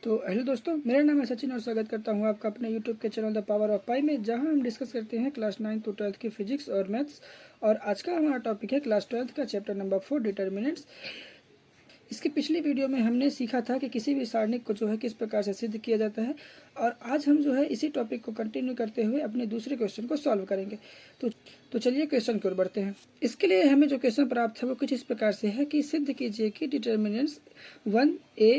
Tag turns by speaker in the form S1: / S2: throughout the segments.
S1: तो हेलो दोस्तों, मेरा नाम है सचिन और स्वागत करता हूं आपका अपने यूट्यूब के चैनल द पावर ऑफ पाई में, जहां हम डिस्कस करते हैं क्लास 9 to 12 की फिजिक्स और मैथ्स। और आज का हमारा टॉपिक है क्लास 12 का चैप्टर नंबर 4 डिटर्मिनेंट्स। इसकी पिछली वीडियो में हमने सीखा था कि किसी भी सारणिक को जो है किस प्रकार से सिद्ध किया जाता है, और आज हम जो है इसी टॉपिक को कंटिन्यू करते हुए अपने दूसरे क्वेश्चन को सॉल्व करेंगे। तो चलिए क्वेश्चन की ओर बढ़ते हैं। इसके लिए हमें जो क्वेश्चन प्राप्त है वो कुछ इस प्रकार से है कि सिद्ध कीजिए कि डिटर्मिनेंट्स 1a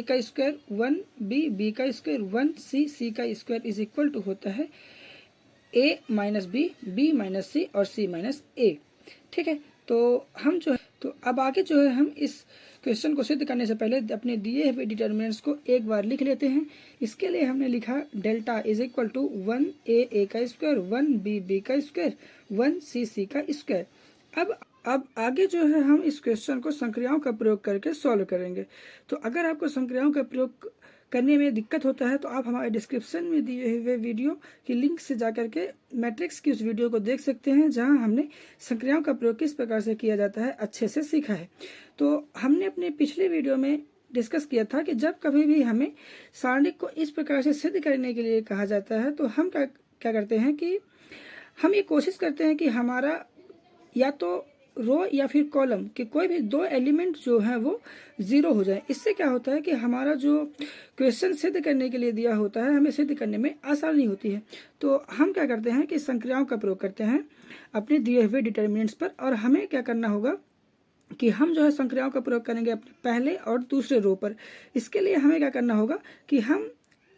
S1: का स्क्वायर 1b का स्क्वायर 1c का स्क्वायर इज इक्वल टू होता है a minus B minus C और c माइनस ए। ठीक है, तो हम जो है तो अब आगे जो है हम इस क्वेश्चन को सिद्ध करने से पहले अपने दिए हुए डिटर्मिनेंट्स को एक बार लिख लेते हैं। इसके लिए हमने लिखा delta is equal to 1a का स्क्वायर 1b का स्क्वायर 1c का स्क्वायर। अब आगे जो है हम इस क्वेश्चन को संक्रियाओं का प्रयोग करके सॉल्व करेंगे। तो अगर आपको संक्रियाओं का प्रयोग करने में दिक्कत होता है तो आप हमारे डिस्क्रिप्शन में दिए हुए वीडियो की लिंक से जाकर के मैट्रिक्स की उस वीडियो को देख सकते हैं, जहां हमने संक्रियाओं का प्रयोग किस प्रकार से किया जाता है अच्छे से सीखा है। तो हमने अपने पिछले वीडियो में डिस्कस किया था कि जब कभी भी हमें सारणिक को इस प्रकार से सिद्ध करने के लिए कहा जाता है तो हम क्या करते हैं कि हम ये कोशिश करते हैं कि हमारा या तो रो या फिर कॉलम के कोई भी दो एलिमेंट जो है वो जीरो हो जाए। इससे क्या होता है कि हमारा जो क्वेश्चन सिद्ध करने के लिए दिया होता है हमें सिद्ध करने में आसानी होती है। तो हम क्या करते हैं कि संक्रियाओं का प्रयोग करते हैं अपने दिए हुए डिटर्मिनेंट्स पर, और हमें क्या करना होगा कि हम जो है संक्रियाओं का प्रयोग करेंगे अपने पहले और दूसरे रो पर। इसके लिए हमें क्या करना होगा कि हम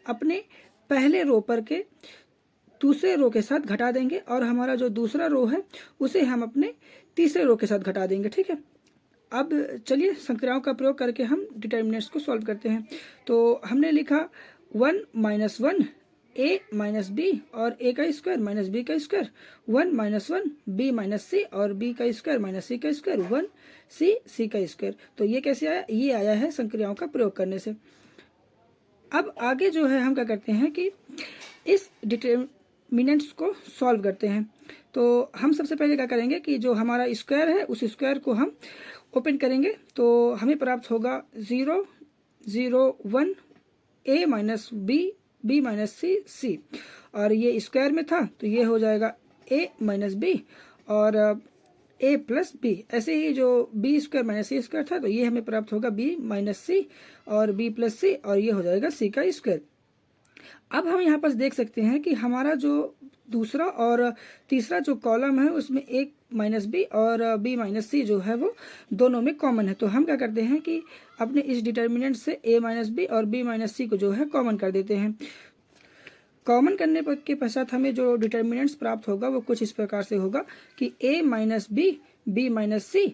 S1: अपने पहले रो पर के दूसरे रो के साथ घटा देंगे, और हमारा जो दूसरा रो है उसे हम अपने तीसरे रो के साथ घटा देंगे। ठीक है, अब चलिए संक्रियाओं का प्रयोग करके हम डिटर्मिनेंट्स को सॉल्व करते हैं। तो हमने लिखा 1 माइनस 1 a माइनस बी और a का स्क्वायर माइनस b का square 1 minus 1 b minus C और b का स्क्वायर माइनस c का स्क्वायर 1 c का स्क्वायर। तो ये कैसे आया? ये आया है संक्रियाओं का प्रयोग करने से। अब आगे जो है हम क्या करते हैं कि इस डिटर्मिनेंट्स को सॉल्व करते हैं। तो हम सबसे पहले क्या करेंगे कि जो हमारा स्क्वायर है उस स्क्वायर को हम ओपन करेंगे, तो हमें प्राप्त होगा 0 0 1 a minus b minus C, और ये स्क्वायर में था तो ये हो जाएगा a माइनस b और a प्लस b। ऐसे ही जो b स्क्वायर माइनस सी स्क्वायर था तो ये हमें प्राप्त होगा b माइनस सी और b प्लस सी, और ये हो जाएगा c का स्क्वायर। अब हम यहाँ पर देख सकते हैं कि हमारा जो दूसरा और तीसरा जो कॉलम है उसमें a माइनस बी और b माइनस सी जो है वो दोनों में कॉमन है। तो हम क्या करते हैं कि अपने इस डिटर्मिनेंट से a माइनस बी और b माइनस सी को जो है कॉमन कर देते हैं। कॉमन करने के पश्चात हमें जो डिटर्मिनेंट्स प्राप्त होगा वो कुछ इस प्रकार से होगा कि a minus B b minus C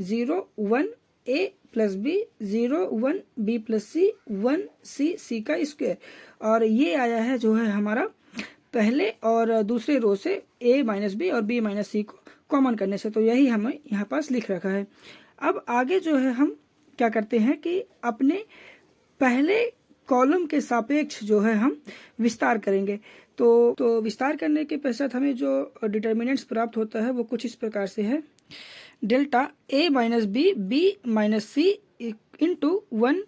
S1: 0 1 a plus B 0 1 b plus C 1 c का स्क्वायर। और ये आया है जो है हमारा पहले और दूसरे रो से a माइनस बी और b माइनस सी को कॉमन करने से। तो यही हमें यहाँ पास लिख रखा है। अब आगे जो है हम क्या करते हैं कि अपने पहले कॉलम के सापेक्ष जो है हम विस्तार करेंगे। तो विस्तार करने के पश्चात हमें जो डिटर्मिनेंट्स प्राप्त होता है वो कुछ इस प्रकार से है। Delta a minus B minus C into 1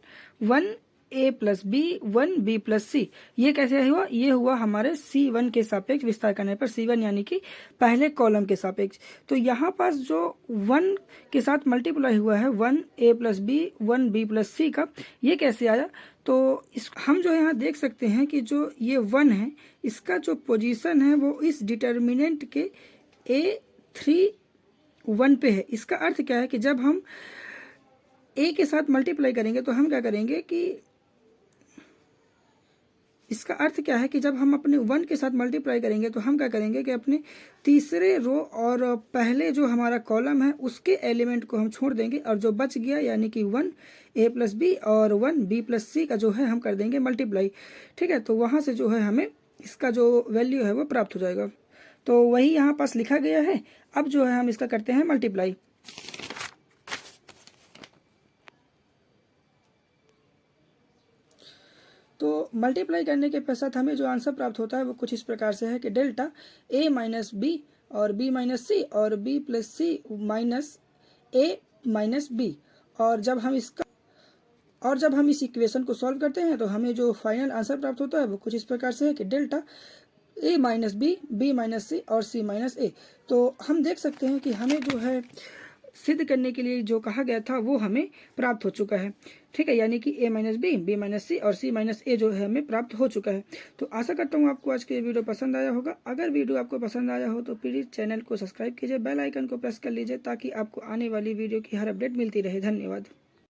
S1: a plus B 1 b plus C. ये कैसे हुआ? ये हुआ हमारे c1 के सापेक्ष विस्तार करने पर, c1 यानी कि पहले कॉलम के सापेक्ष। तो यहाँ पास जो 1 के साथ मल्टीप्लाई हुआ है 1 a plus B 1 b plus C का, ये कैसे आया? तो हम जो यहाँ देख सकते हैं कि जो ये 1 है इसका जो पोजीशन है वो इस डिटर्मिनेंट के a3 1 पे है। इसका अर्थ क्या है कि जब हम a के साथ मल्टीप्लाई करेंगे तो हम क्या करेंगे कि इसका अर्थ क्या है कि जब हम अपने 1 के साथ मल्टीप्लाई करेंगे तो हम क्या करेंगे कि अपने तीसरे रो और पहले जो हमारा कॉलम है उसके एलिमेंट को हम छोड़ देंगे, और जो बच गया यानी कि 1 a प्लस बी और 1 b प्लस सी का जो है हम कर देंगे मल्टीप्लाई। ठीक है, तो वहां से जो है हमें इसका जो वैल्यू है वो प्राप्त हो जाएगा। तो वही यहाँ पास लिखा गया है। अब जो है हम इसका करते हैं मल्टीप्लाई। तो मल्टीप्लाई करने के पश्चात हमें जो आंसर प्राप्त होता है वो कुछ इस प्रकार से है कि डेल्टा a माइनस बी और b माइनस सी और b plus C minus a minus B. और जब हम इसका और जब हम इस इक्वेशन को सॉल्व करते हैं तो हमें जो फाइनल आंसर प्राप्त होता है वो कुछ इस प्रकार से है कि delta a minus B, B minus C और सी माइनस ए। तो हम देख सकते हैं कि हमें जो है सिद्ध करने के लिए जो कहा गया था वो हमें प्राप्त हो चुका है। ठीक है, यानी कि a minus B, B minus C और सी माइनस ए जो है हमें प्राप्त हो चुका है। तो आशा करता हूँ आपको आज के वीडियो पसंद आया होगा। अगर वीडियो आपको पसंद आया हो तो प्लीज़ चैनल को सब्सक्राइब कीजिए, बेल आइकन को प्रेस कर लीजिए ताकि आपको आने वाली वीडियो की हर अपडेट मिलती रहे। धन्यवाद।